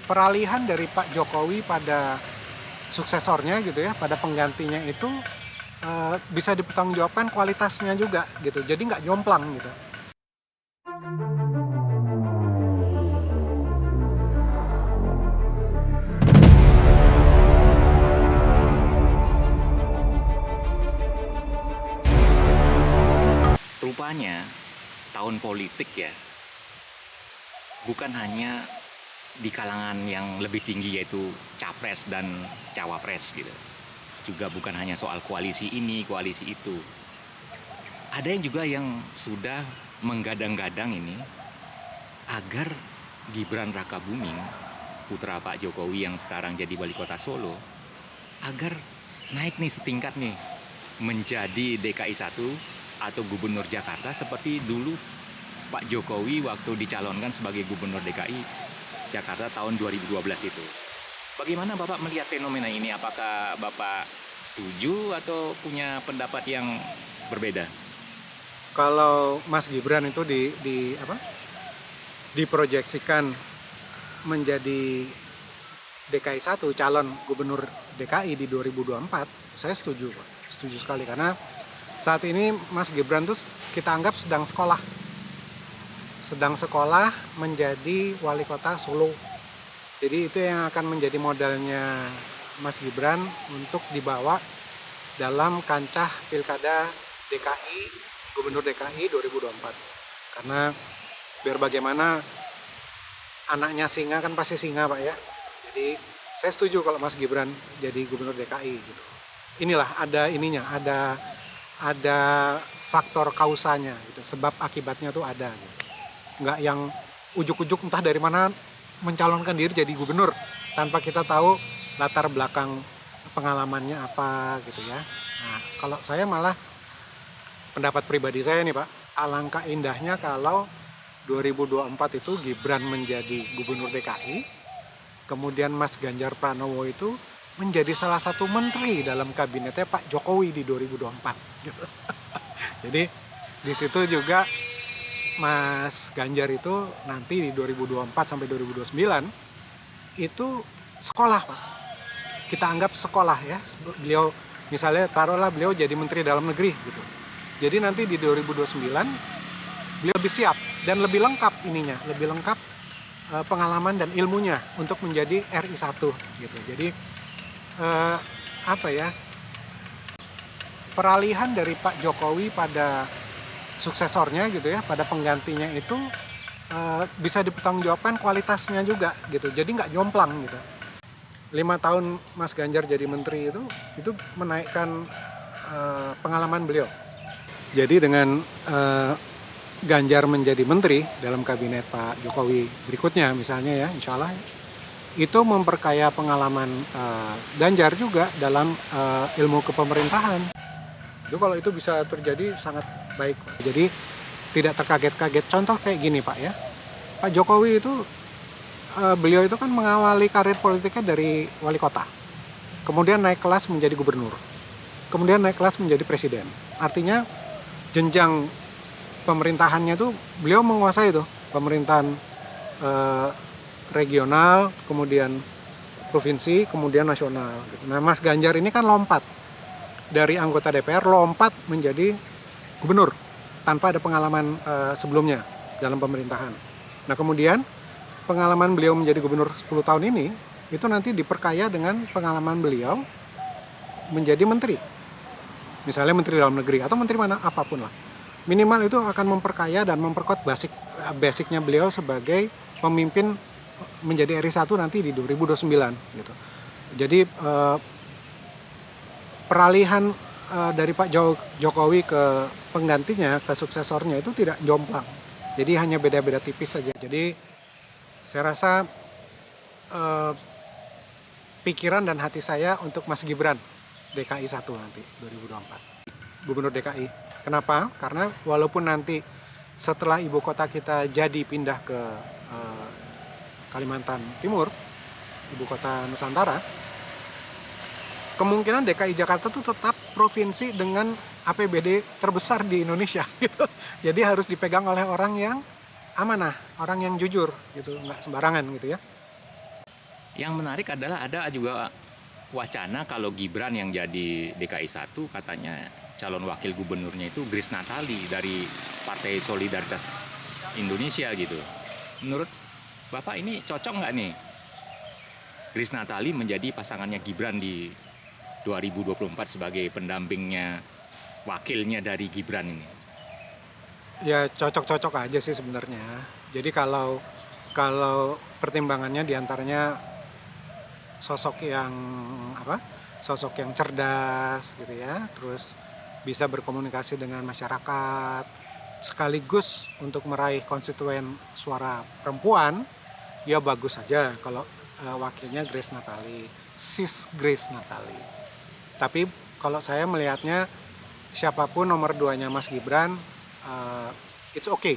peralihan dari Pak Jokowi pada suksesornya gitu ya, pada penggantinya itu bisa dipertanggungjawabkan kualitasnya juga gitu. Jadi nggak jomplang gitu. Rupanya tahun politik ya, bukan hanya di kalangan yang lebih tinggi yaitu capres dan cawapres gitu. Juga bukan hanya soal koalisi ini, koalisi itu. Ada yang juga yang sudah menggadang-gadang ini agar Gibran Rakabuming, putra Pak Jokowi yang sekarang jadi wali kota Solo, agar naik nih setingkat nih menjadi DKI 1 atau gubernur Jakarta seperti dulu Pak Jokowi waktu dicalonkan sebagai gubernur DKI Jakarta tahun 2012 itu. Bagaimana Bapak melihat fenomena ini? Apakah Bapak setuju atau punya pendapat yang berbeda? Kalau Mas Gibran itu diproyeksikan menjadi DKI 1, calon gubernur DKI di 2024, saya setuju Pak. Setuju sekali karena saat ini Mas Gibran tuh kita anggap sedang sekolah menjadi wali kota Solo. Jadi itu yang akan menjadi modalnya Mas Gibran untuk dibawa dalam kancah pilkada DKI, gubernur DKI 2024. Karena biar bagaimana anaknya singa kan pasti singa Pak ya. Jadi saya setuju kalau Mas Gibran jadi gubernur DKI gitu. Inilah ada ininya, ada faktor kausanya gitu, sebab akibatnya tuh ada gitu. Nggak yang ujuk-ujuk entah dari mana mencalonkan diri jadi gubernur tanpa kita tahu latar belakang pengalamannya apa gitu ya. Nah, kalau saya malah pendapat pribadi saya nih Pak, alangkah indahnya kalau 2024 itu Gibran menjadi gubernur DKI, kemudian Mas Ganjar Pranowo itu menjadi salah satu menteri dalam kabinetnya Pak Jokowi di 2024. Jadi di situ juga Mas Ganjar itu nanti di 2024 sampai 2029 itu sekolah Pak. Kita anggap sekolah ya. Beliau misalnya taruhlah beliau jadi menteri dalam negeri gitu. Jadi nanti di 2029 beliau lebih siap dan lebih lengkap ininya, lebih lengkap pengalaman dan ilmunya untuk menjadi RI 1 gitu. Jadi peralihan dari Pak Jokowi pada suksesornya gitu ya, pada penggantinya itu bisa dipertanggungjawabkan kualitasnya juga gitu. Jadi nggak jomplang gitu. 5 tahun Mas Ganjar jadi menteri itu menaikkan pengalaman beliau. Jadi dengan Ganjar menjadi menteri dalam kabinet Pak Jokowi berikutnya misalnya ya, insya Allah itu memperkaya pengalaman Ganjar juga dalam ilmu kepemerintahan. Itu kalau itu bisa terjadi sangat baik. Jadi tidak terkaget-kaget. Contoh kayak gini Pak ya, Pak Jokowi itu beliau itu kan mengawali karir politiknya dari wali kota, kemudian naik kelas menjadi gubernur, kemudian naik kelas menjadi presiden. Artinya jenjang pemerintahannya tuh beliau menguasai tuh pemerintahan regional, kemudian provinsi, kemudian nasional. Nah Mas Ganjar ini kan lompat dari anggota DPR lompat menjadi gubernur tanpa ada pengalaman sebelumnya dalam pemerintahan. Nah kemudian pengalaman beliau menjadi gubernur 10 tahun ini itu nanti diperkaya dengan pengalaman beliau menjadi menteri. Misalnya menteri dalam negeri atau menteri mana apapun lah. Minimal itu akan memperkaya dan memperkuat basicnya beliau sebagai pemimpin menjadi RI 1 nanti di 2029 gitu. Jadi peralihan dari Pak Jokowi ke penggantinya, ke suksesornya itu tidak jomplang. Jadi hanya beda-beda tipis saja. Jadi saya rasa pikiran dan hati saya untuk Mas Gibran DKI 1 nanti 2024. Gubernur DKI. Kenapa? Karena walaupun nanti setelah ibu kota kita jadi pindah ke Kalimantan Timur, ibu kota Nusantara, kemungkinan DKI Jakarta itu tetap provinsi dengan APBD terbesar di Indonesia gitu. Jadi harus dipegang oleh orang yang amanah, orang yang jujur gitu, nggak sembarangan gitu ya. Yang menarik adalah ada juga wacana kalau Gibran yang jadi DKI 1 katanya calon wakil gubernurnya itu Grace Natali dari Partai Solidaritas Indonesia gitu. Menurut Bapak ini cocok nggak nih Grace Natali menjadi pasangannya Gibran di 2024 sebagai pendampingnya, wakilnya dari Gibran ini? Ya cocok-cocok aja sih sebenarnya. Jadi kalau kalau pertimbangannya diantaranya sosok yang apa? Sosok yang cerdas gitu ya, terus bisa berkomunikasi dengan masyarakat, sekaligus untuk meraih konstituen suara perempuan, ya bagus saja kalau wakilnya Grace Natali, sis Grace Natali. Tapi kalau saya melihatnya siapapun nomor 2-nya Mas Gibran, it's okay